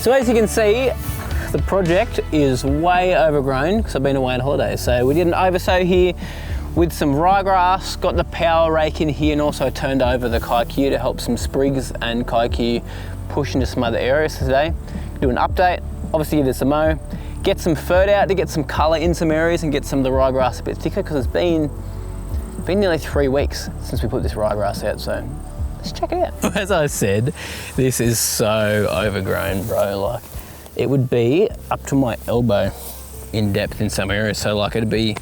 So as you can see, the project is way overgrown because I've been away on holidays. So we did an oversow here with some ryegrass, got the power rake in here, and also turned over the Kikuyu to help some sprigs and Kikuyu push into some other areas. So today, do an update, obviously give this a mow, get some fert out to get some colour in some areas and get some of the ryegrass a bit thicker, because it's been nearly 3 weeks since we put this ryegrass out, so let's check it out. As I said, this is so overgrown, bro. Like, it would be up to my elbow in depth in some areas, so like it'd be,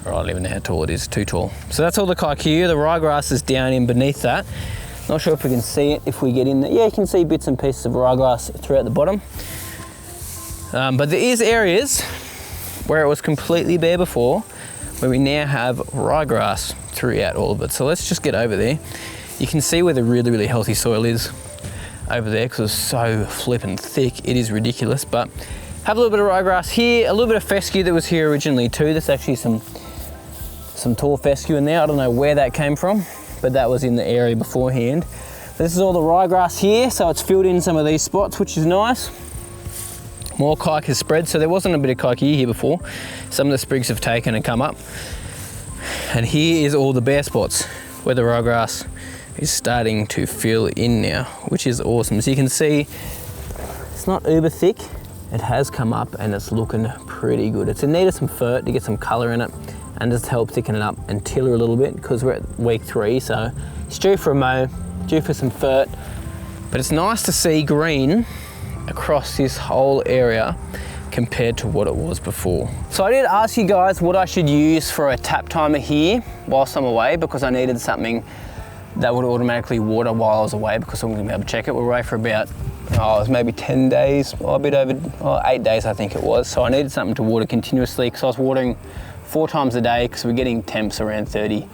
I don't even know how tall it is, too tall. So that's all the Kikuyu. The ryegrass is down in beneath that. Not sure if we can see it if we get in there. Yeah, you can see bits and pieces of ryegrass throughout the bottom. But there is areas where it was completely bare before, where we now have ryegrass throughout all of it. So let's just get over there. You can see where the really, really healthy soil is over there, because it's so flippin' thick. It is ridiculous. But have a little bit of ryegrass here, a little bit of fescue that was here originally too. There's actually some tall fescue in there. I don't know where that came from, but that was in the area beforehand. This is all the ryegrass here, so it's filled in some of these spots, which is nice. More Kikuyu has spread, so there wasn't a bit of Kikuyu here before. Some of the sprigs have taken and come up. And here is all the bare spots where the ryegrass is starting to fill in now, which is awesome. So you can see it's not uber thick. It has come up and it's looking pretty good. It's in need of some fert to get some colour in it and just help thicken it up and tiller a little bit, because we're at week 3, so it's due for a mow, due for some fert. But it's nice to see green across this whole area compared to what it was before. So I did ask you guys what I should use for a tap timer here whilst I'm away, because I needed something that would automatically water while I was away, because I'm gonna be able to check it. We're away for about, it was maybe 10 days, or a bit over, 8 days I think it was. So I needed something to water continuously, because I was watering 4 times a day, because we're getting temps around 30,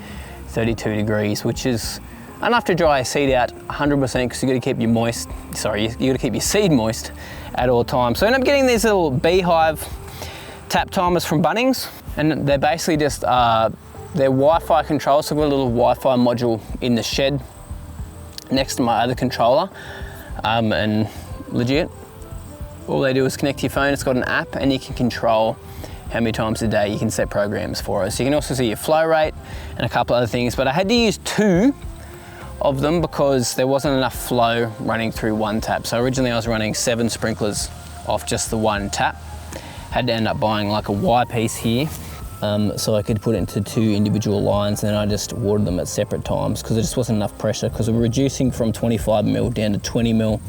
32 degrees, which is enough to dry a seed out 100%, because you got to keep you got to keep your seed moist at all times. So I end up getting these little beehive tap timers from Bunnings, and they're basically just they're Wi-Fi controlled. So I've got a little Wi-Fi module in the shed next to my other controller, and legit, all they do is connect to your phone. It's got an app, and you can control how many times a day you can set programs for it. So you can also see your flow rate and a couple other things, but I had to use 2 of them because there wasn't enough flow running through one tap. So originally I was running 7 sprinklers off just the one tap. Had to end up buying like a Y piece here, so I could put it into 2 individual lines, and then I just watered them at separate times because there just wasn't enough pressure, because we're reducing from 25 mil down to 20 mil.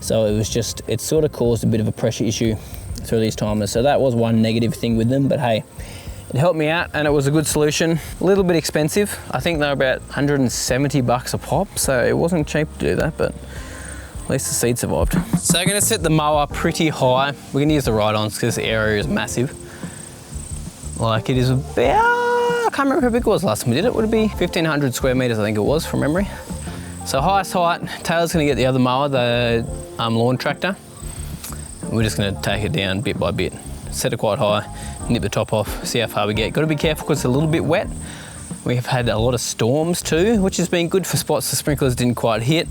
So it sort of caused a bit of a pressure issue through these timers. So that was one negative thing with them, but hey, it helped me out and it was a good solution. A little bit expensive. I think they were about 170 bucks a pop, so it wasn't cheap to do that, but at least the seed survived. So I'm gonna set the mower pretty high. We're gonna use the ride-ons because this area is massive. Like, it is about, I can't remember how big it was last time we did it. Would it be 1,500 square meters, I think it was, from memory. So highest height, Taylor's gonna get the other mower, the lawn tractor. We're just gonna take it down bit by bit. Set it quite high, nip the top off, see how far we get. Gotta be careful because it's a little bit wet. We've had a lot of storms too, which has been good for spots the sprinklers didn't quite hit.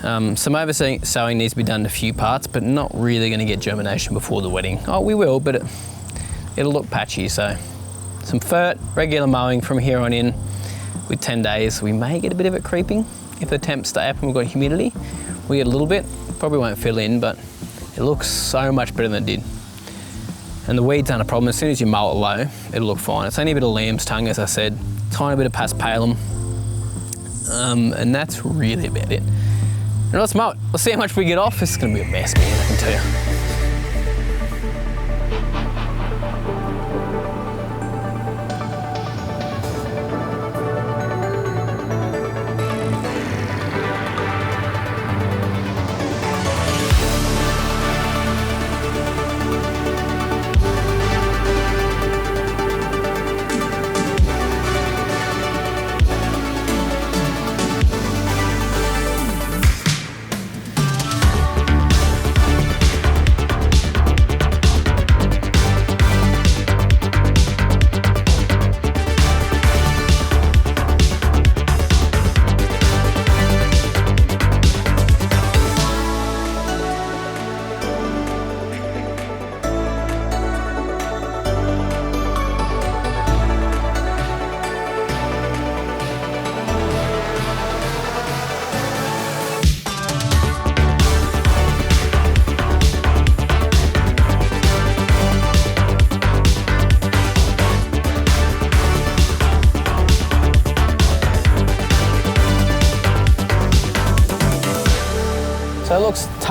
Some oversowing needs to be done in a few parts, but not really gonna get germination before the wetting. Oh, we will, but it'll look patchy, so. Some fert, regular mowing from here on in. With 10 days, we may get a bit of it creeping. If the temps stay up and we've got humidity, we get a little bit. Probably won't fill in, but it looks so much better than it did. And the weeds aren't a problem. As soon as you mow it low, it'll look fine. It's only a bit of lamb's tongue, as I said, tiny bit of paspalum, and that's really about it. And let's mow it. Let's see how much we get off. This is gonna be a mess, man, I can tell you.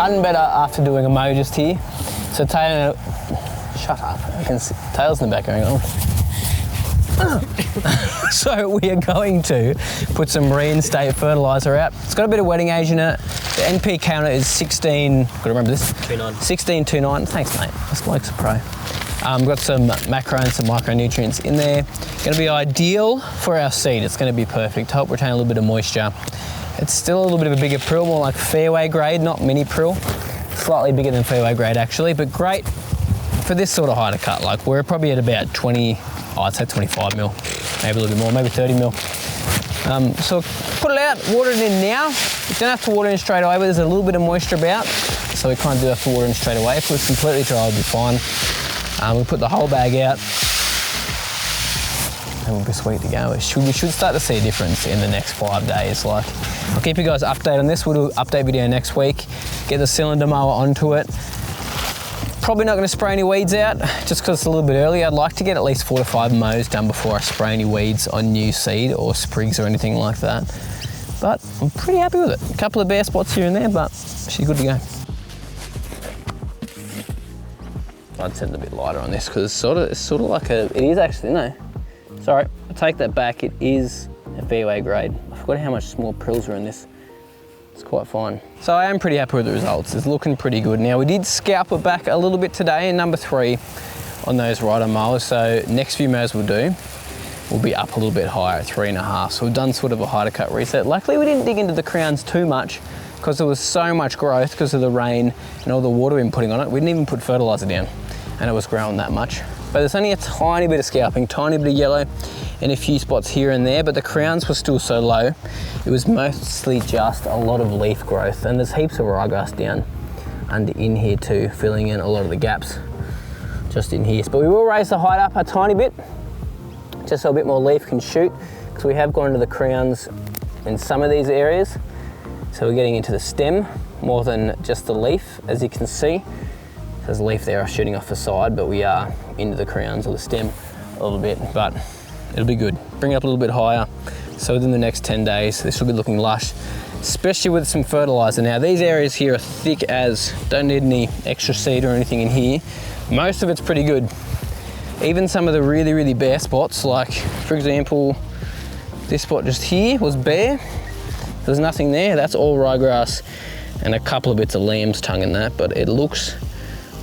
ton better after doing a mow just here. So Taylor, shut up, I can see Taylor's in the back going on. So we are going to put some reinstate fertiliser out. It's got a bit of wetting age in it. The NP counter is 16, gotta remember this. 1629, thanks mate, this bloke's a pro. We've got some macro and some micronutrients in there. Gonna be ideal for our seed. It's gonna be perfect to help retain a little bit of moisture. It's still a little bit of a bigger prill, more like fairway grade, not mini prill. Slightly bigger than fairway grade actually, but great for this sort of height of cut. Like we're probably at about 20, I'd say 25 mil, maybe a little bit more, maybe 30 mil. So put it out, water it in now. You don't have to water in straight away, but there's a little bit of moisture about, so we kind of do have to water in straight away. If it was completely dry, it'll be fine. We'll put the whole bag out and we'll be sweet to go. We should start to see a difference in the next 5 days. Like, I'll keep you guys updated on this. We'll do an update video next week, get the cylinder mower onto it. Probably not going to spray any weeds out just because it's a little bit early. I'd like to get at least 4 to 5 mows done before I spray any weeds on new seed or sprigs or anything like that. But I'm pretty happy with it. A couple of bare spots here and there, but she's good to go. I'd set it a bit lighter on this because it's sort of like it is actually, no. Sorry, I take that back. It is a fairway grade. I forgot how much small prills are in this. It's quite fine. So I am pretty happy with the results. It's looking pretty good. Now we did scalp it back a little bit today in number 3 on those rider mowers. So next few mows we'll do, we'll be up a little bit higher at 3.5. So we've done sort of a height of cut reset. Luckily we didn't dig into the crowns too much because there was so much growth because of the rain and all the water we've been putting on it. We didn't even put fertilizer down and it was growing that much. But there's only a tiny bit of scalping, tiny bit of yellow and a few spots here and there, but the crowns were still so low. It was mostly just a lot of leaf growth, and there's heaps of ryegrass down under in here too, filling in a lot of the gaps just in here. But we will raise the height up a tiny bit, just so a bit more leaf can shoot, because we have gone into the crowns in some of these areas. So we're getting into the stem more than just the leaf, as you can see. There's a leaf there shooting off the side, but we are into the crowns or the stem a little bit, but it'll be good. Bring it up a little bit higher. So within the next 10 days, this will be looking lush, especially with some fertilizer. Now these areas here are thick as, don't need any extra seed or anything in here. Most of it's pretty good. Even some of the really, really bare spots, like for example, this spot just here was bare. There's nothing there, that's all ryegrass and a couple of bits of lamb's tongue in that, but it looks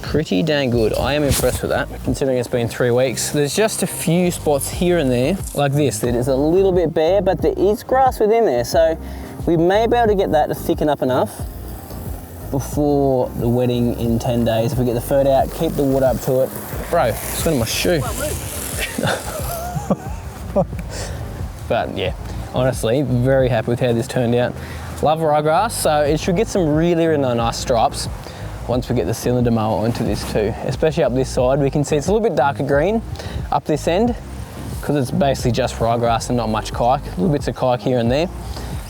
pretty dang good. I am impressed with that, considering it's been 3 weeks. There's just a few spots here and there, like this, that is a little bit bare, but there is grass within there, so we may be able to get that to thicken up enough before the wetting in 10 days. If we get the fert out, keep the water up to it. Bro, it's on my shoe. But yeah, honestly, very happy with how this turned out. Love ryegrass, so it should get some really, really nice stripes once we get the cylinder mower onto this too, especially up this side. We can see it's a little bit darker green up this end because it's basically just ryegrass and not much kike. Little bits of kike here and there,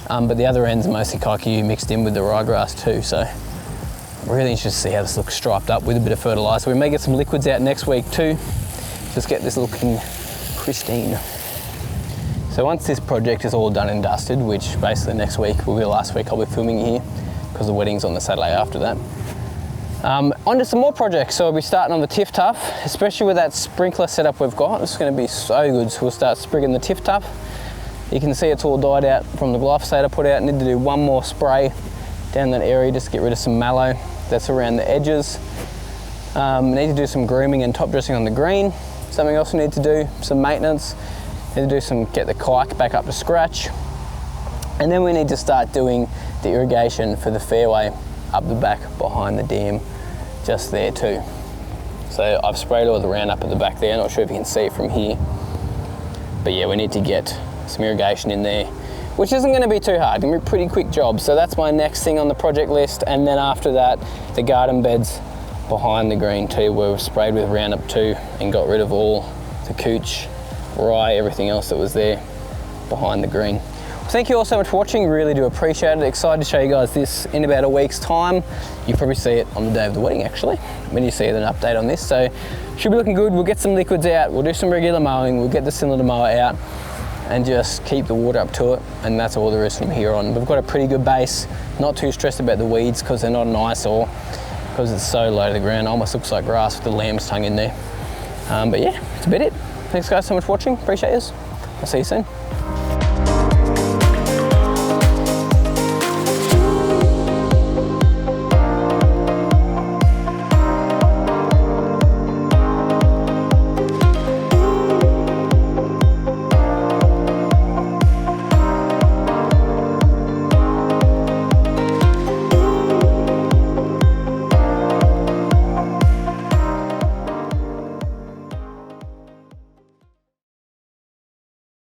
but the other end's mostly Kikuyu mixed in with the ryegrass too. So I'm really interested to see how this looks striped up with a bit of fertilizer. We may get some liquids out next week too, just get this looking pristine. So once this project is all done and dusted, which basically next week will be the last week I'll be filming here because the wedding's on the Saturday after that. On to some more projects. So we'll be starting on the Tiff Tuff, especially with that sprinkler setup we've got. It's going to be so good. So we'll start sprigging the Tiff Tuff. You can see it's all died out from the glyphosate I put out. Need to do one more spray down that area just to get rid of some mallow that's around the edges. Need to do some grooming and top dressing on the green. Something else we need to do, some maintenance. Need to do get the kike back up to scratch. And then we need to start doing the irrigation for the fairway up the back behind the dam, just there too. So I've sprayed all the Roundup at the back there, not sure if you can see it from here. But yeah, we need to get some irrigation in there, which isn't going to be too hard, gonna be a pretty quick job. So that's my next thing on the project list, and then after that, the garden beds behind the green too, where we've sprayed with Roundup too and got rid of all the cooch, rye, everything else that was there behind the green. Thank you all so much for watching, really do appreciate it. Excited to show you guys this in about a week's time. You probably see it on the day of the wedding actually, when you see an update on this. So should be looking good. We'll get some liquids out, we'll do some regular mowing, we'll get the cylinder mower out, and just keep the water up to it, and that's all there is from here on. We've got a pretty good base, not too stressed about the weeds because they're not an eyesore, because it's so low to the ground. It almost looks like grass with the lamb's tongue in there. But yeah, that's about it. Thanks guys so much for watching, appreciate it. I'll see you soon.